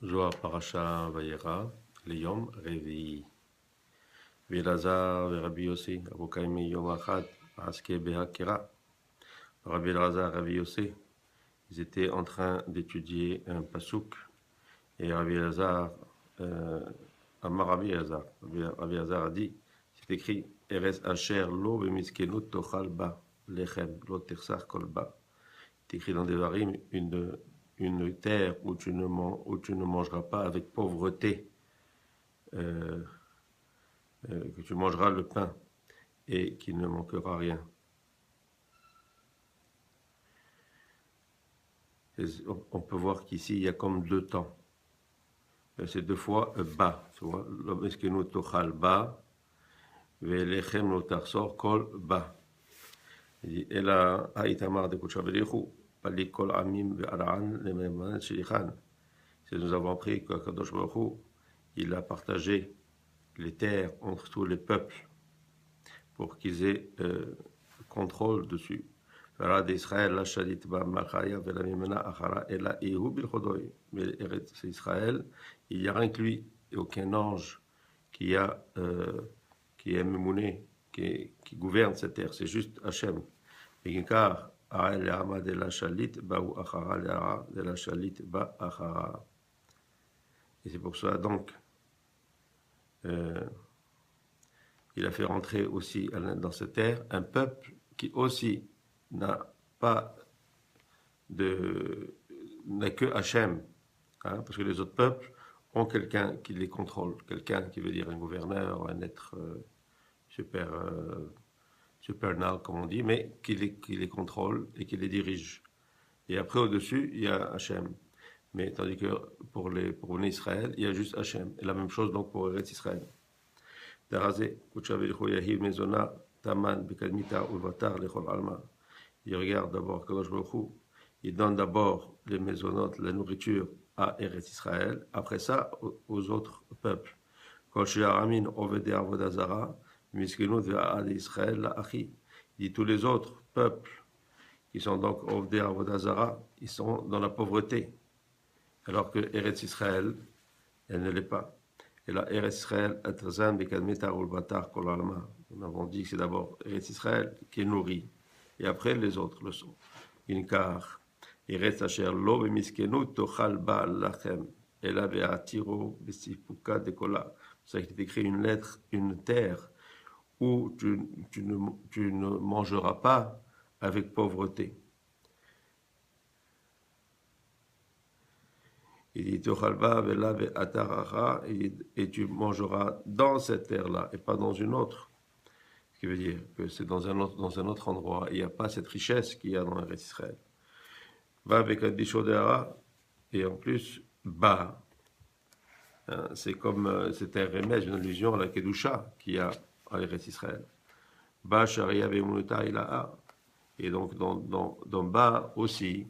Zohar Parasha Vayera, Leyom Revi. Vilazar, Rabbi Yossi, Abukaimi Yom Achad, Aske Behakira. Rabbi Elazar, Rabbi Yossi, ils étaient en train d'étudier un pasouk. Et Rabbi Elazar, Amar Rabbi Elazar, Rabbi Elazar a dit, c'est écrit, Eres Asher Lo Bemiskenu Tochal Ba, Lechem, Lo Tersar Kol Ba. C'est écrit dans Devarim, une terre où tu ne mangeras pas avec pauvreté, que tu mangeras le pain et qu'il ne manquera rien. On peut voir qu'ici, il y a comme deux temps. C'est deux fois bas. Tu vois, l'omeskenu tochal bas, velechem lo tarsor kol bas. Et là, haïtamar de kuchabelichu, pali kol amim ve'ara'an lememanet shelichan. Nous avons appris que Kadosh Baruch Hu, il a partagé les terres entre tous les peuples pour qu'ils aient contrôle dessus. d'Israël, la shalit ba malchaya vela mimena achara ela ihu bil chodoy. Mais c'est Israël, il n'y a rien que lui, et aucun ange qui est memouné, qui gouverne cette terre. C'est juste Hachem. Et car Ael Yama de la shalit ba ou achara le'ara de la shalit ba achara. Et c'est pour ça donc il a fait rentrer aussi dans cette terre un peuple qui aussi n'a que Hachem, hein, parce que les autres peuples ont quelqu'un qui les contrôle, quelqu'un qui veut dire un gouverneur, un être supernal, comme on dit, mais qui les contrôle et qui les dirige. Et après, au-dessus, il y a Hachem. Mais tandis que pour Israël, il y a juste Hachem. Et la même chose donc pour Eretz Israël. Darazé, Kuchavelcho Yahiv Mezona, Taman, Bekalmita, Ulvatar, Lechol Alma. Il regarde d'abord Kadosh Baruch Hu, il donne d'abord les maisonnotes, la nourriture à Eretz Israël, après ça aux autres peuples. Kol She'aramin Ovede Avodazara, Miskenut Ve'ad Israël La'achi. Il dit tous les autres peuples qui sont donc Ovede Avodazara, ils sont dans la pauvreté. Alors que Eretz Israël, elle ne l'est pas. Et là, Eretz Israël, Atrazan, Bekalmeta, Ulvatar, Kol Alma. Nous avons dit que c'est d'abord Eretz Israël qui est nourri. Et après, les autres le sont. Car Eretz Asher Lo Bemiskenu Tochal Ba Lachem Ela Ve'atiro Besipuka Dekola. C'est ça qu'il est écrit une lettre, une terre où tu ne mangeras pas avec pauvreté. Il dit Tochal Ba Vela Ve'ataracha, et tu mangeras dans cette terre-là et pas dans une autre. Ce qui veut dire que c'est dans un autre endroit. Il n'y a pas cette richesse qu'il y a dans Eretz Israël. Va avec un dishodéra, et en plus, ba. C'est comme, c'est un remède, une allusion à la Kedusha qu'il y a à Eretz Israël. Ba, sharia, ve'emunuta, ilaha. Et donc, dans ba aussi,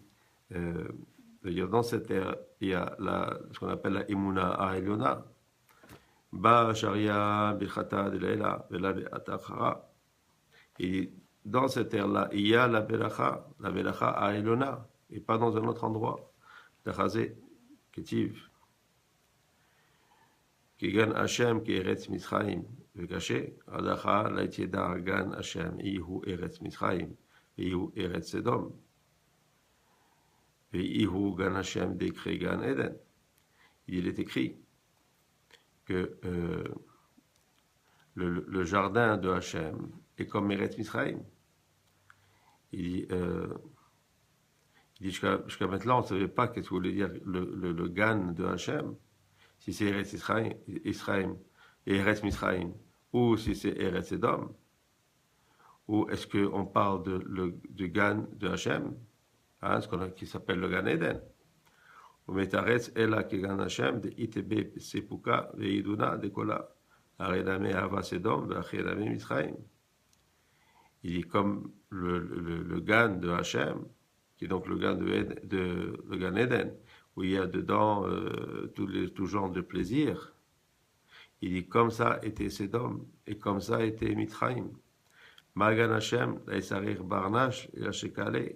dans cette terre, il y a ce qu'on appelle la Emuna Ha'elyona. Ba, sharia, bichata, de la be'atachara. Et dans cette terre-là, il y a la belacha à Elona, et pas dans un autre endroit. Dachazé, Ketiv, Kigan Hashem, qui Eretz Mitzrayim, Vekaché, Adacha, Laitieda, Gan Hashem, Ihu Eretz Mitzrayim, Ihu Eretz Edom, Ihu Gan Hashem, Dekre Gan Eden. Il est écrit que le jardin de Hashem est comme Eretz Mitzrayim. Il dit jusqu'à maintenant, on ne savait pas qu'est-ce que voulait dire le Gan de Hachem, si c'est Eretz Israël et Eretz Misraïm, ou si c'est Eretz Edom, ou est-ce qu'on parle du Gan de Hachem, hein, qui s'appelle le Gan Eden. Ou Metaretz Ela ke Gan Hachem, de Itebe Sepuka, de Iduna, de Kola, Aredame Havas Edom, de Aredame Misraïm. Il dit comme le Gan de Hachem, qui est donc le Gan le Gan Eden, où il y a dedans tout genre de plaisir. Il dit comme ça était Sédom, et comme ça était Mitraïm. Magan Hachem, l'Aïsarir Barnash, et Hachekale,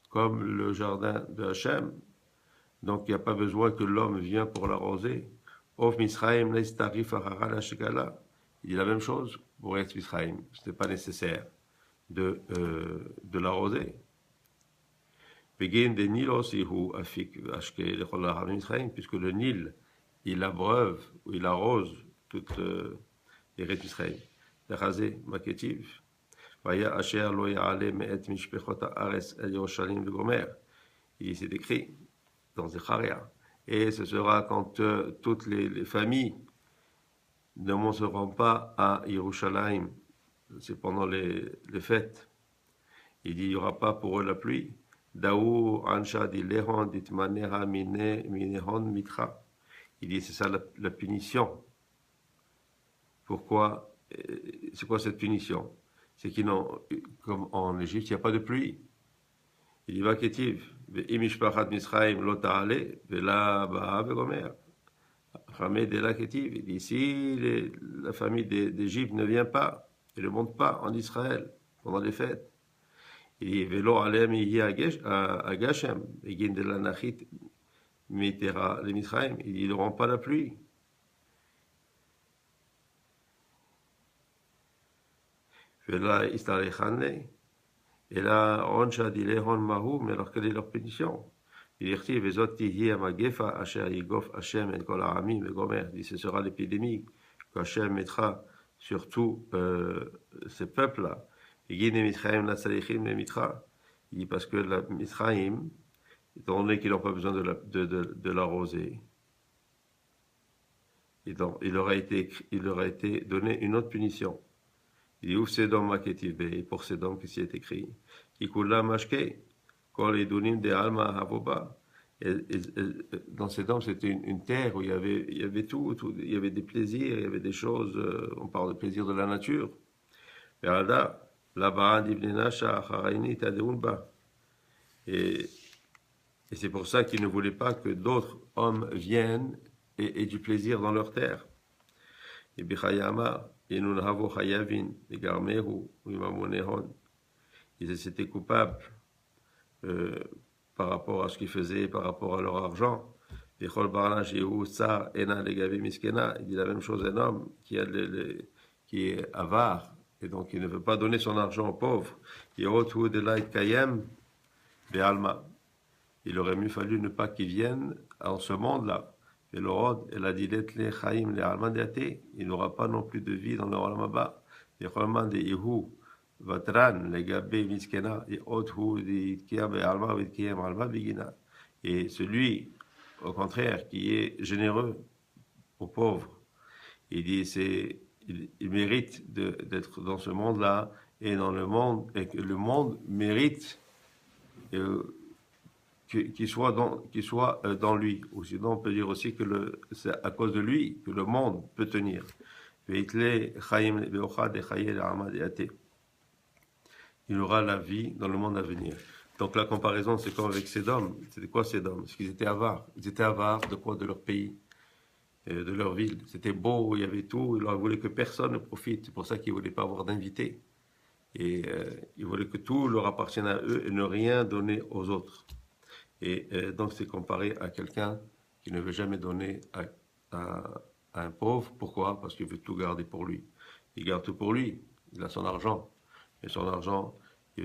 comme le jardin de Hachem, Donc il n'y a pas besoin que l'homme vienne pour l'arroser. Of Misraim Tarif Shekala. Il dit la même chose pour Eretz Misraim. Ce n'est pas nécessaire de l'arroser. Begin de Nilos Ihu Afik Ashke Lechol Misraim, puisque le Nil, il abreuve ou il arrose toute Eretz Misraim. L'Achazé, Maketiv. Vaya Asher Lo Ya'ale Me'et Mishpechot Haaretz El Yerushalayim Gomer. Il s'est écrit dans Zecharia. Et ce sera quand toutes les familles ne monteront pas à Yerushalayim. C'est pendant les fêtes. Il dit, il n'y aura pas pour eux la pluie. Daou ansha di lehon ditmaneha minehon mitra. Il dit, c'est ça la punition. Pourquoi? C'est quoi cette punition? C'est qu'ils n'ont, comme en Égypte, il n'y a pas de pluie. Il dit, Vaketiv, imishpachat Misraim lo ta'ale, vela ba'a vegomer. Ramé de la Ketiv. Il dit, si la famille d'Égypte ne vient pas, et ne monte pas en Israël pendant les fêtes, il dit, velo alem yihi agashem, egin de la nachit mitera le Misraim. Il dit, ils n'auront pas la pluie. Vela istarechane. Et là, Onsha dit Lehon Mahou, mais alors quelle est leur pétition? Il dit Vezot Tihi Amagefa, Asher Yigof Hashem et Kol Aramim et Gomer. Il dit ce sera l'épidémie qu'Hashem mettra sur tous ces peuples-là. Et Guine Mitraim Natsalichim et Mitra. Il dit parce que la Mitraim, étant donné qu'ils n'ont pas besoin de l'arroser, il aurait été donné une autre punition. Il dit, ouf, Sedom Maketiv, et pour Sedom, qu'est-ce qui est écrit? Kikula Mashke, Kol Edunim de Alma Havoba. Dans Sedom, c'était une terre où il y avait tout, il y avait des plaisirs, il y avait des choses, on parle de plaisirs de la nature. Et c'est pour ça qu'ils ne voulaient pas que d'autres hommes viennent et du plaisir dans leur terre. Et Bichayama, ils étaient coupables par rapport à ce qu'ils faisaient, par rapport à leur argent. Il dit la même chose un homme qui est avare et donc il ne veut pas donner son argent aux pauvres. Il aurait mieux fallu ne pas qu'il vienne en ce monde-là. Et l'orod, elle a dit les chaim, les almandiaté, il n'aura pas non plus de vie dans le olamaba. Les cholman de ihu, vatran, les gabé miskena, et othu, des kiam et alma, et kiam alma bigina. Et celui, au contraire, qui est généreux aux pauvres, il dit, il mérite d'être dans ce monde-là, et dans le monde, et que le monde mérite, qu'il soit dans lui. Ou sinon, on peut dire aussi que c'est à cause de lui que le monde peut tenir. Il aura la vie dans le monde à venir. Donc la comparaison, c'est comme avec Sédom. C'était quoi Sédom? Parce qu'ils étaient avares. Ils étaient avares de quoi? De leur pays, de leur ville. C'était beau, il y avait tout. Ils voulaient que personne ne profite. C'est pour ça qu'ils ne voulaient pas avoir d'invités. Et ils voulaient que tout leur appartienne à eux et ne rien donner aux autres. Et donc c'est comparé à quelqu'un qui ne veut jamais donner à un pauvre. Pourquoi? Parce qu'il veut tout garder pour lui. Il garde tout pour lui. Il a son argent. Et son argent, ce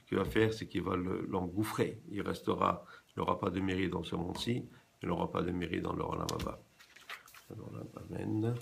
qu'il va faire, c'est qu'il va l'engouffrer. Il n'aura pas de mérite dans ce monde-ci. Il n'aura pas de mérite dans le Olam Haba. Amen.